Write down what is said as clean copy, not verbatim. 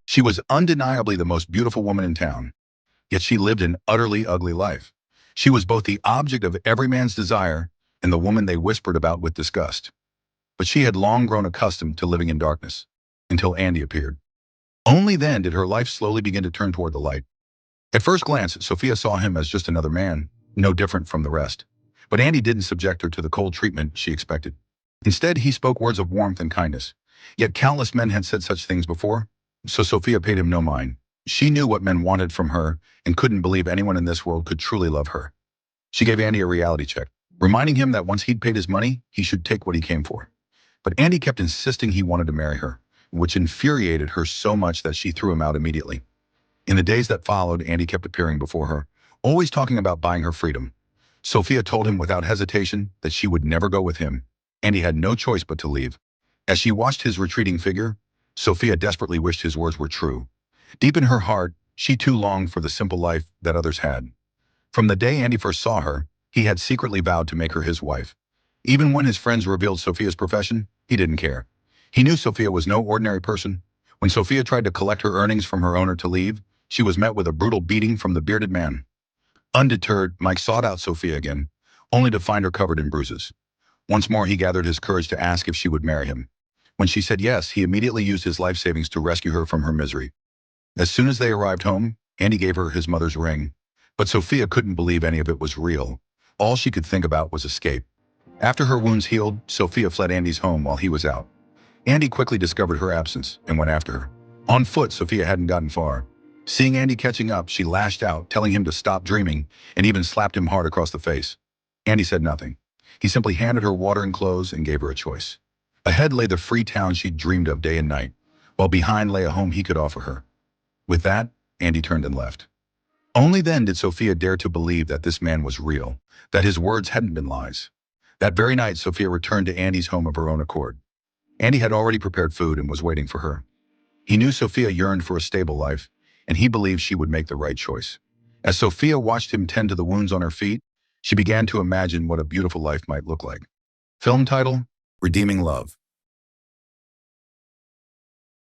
She was undeniably the most beautiful woman in town, yet she lived an utterly ugly life. She was both the object of every man's desire and the woman they whispered about with disgust. But she had long grown accustomed to living in darkness, until Andy appeared. Only then did her life slowly begin to turn toward the light. At first glance, Sophia saw him as just another man, no different from the rest. But Andy didn't subject her to the cold treatment she expected. Instead, he spoke words of warmth and kindness. Yet countless men had said such things before, so Sophia paid him no mind. She knew what men wanted from her and couldn't believe anyone in this world could truly love her. She gave Andy a reality check, reminding him that once he'd paid his money, he should take what he came for. But Andy kept insisting he wanted to marry her, which infuriated her so much that she threw him out immediately. In the days that followed, Andy kept appearing before her, always talking about buying her freedom. Sophia told him without hesitation that she would never go with him. Andy had no choice but to leave. As she watched his retreating figure, Sophia desperately wished his words were true. Deep in her heart, she too longed for the simple life that others had. From the day Andy first saw her, he had secretly vowed to make her his wife. Even when his friends revealed Sophia's profession, he didn't care. He knew Sophia was no ordinary person. When Sophia tried to collect her earnings from her owner to leave, she was met with a brutal beating from the bearded man. Undeterred, Mike sought out Sophia again, only to find her covered in bruises. Once more, he gathered his courage to ask if she would marry him. When she said yes, he immediately used his life savings to rescue her from her misery. As soon as they arrived home, Andy gave her his mother's ring. But Sophia couldn't believe any of it was real. All she could think about was escape. After her wounds healed, Sophia fled Andy's home while he was out. Andy quickly discovered her absence and went after her. On foot, Sophia hadn't gotten far. Seeing Andy catching up, she lashed out, telling him to stop dreaming, and even slapped him hard across the face. Andy said nothing. He simply handed her water and clothes and gave her a choice. Ahead lay the free town she'd dreamed of day and night, while behind lay a home he could offer her. With that, Andy turned and left. Only then did Sophia dare to believe that this man was real, that his words hadn't been lies. That very night, Sophia returned to Andy's home of her own accord. Andy had already prepared food and was waiting for her. He knew Sophia yearned for a stable life, and he believed she would make the right choice. As Sophia watched him tend to the wounds on her feet, she began to imagine what a beautiful life might look like. Film title: Redeeming Love.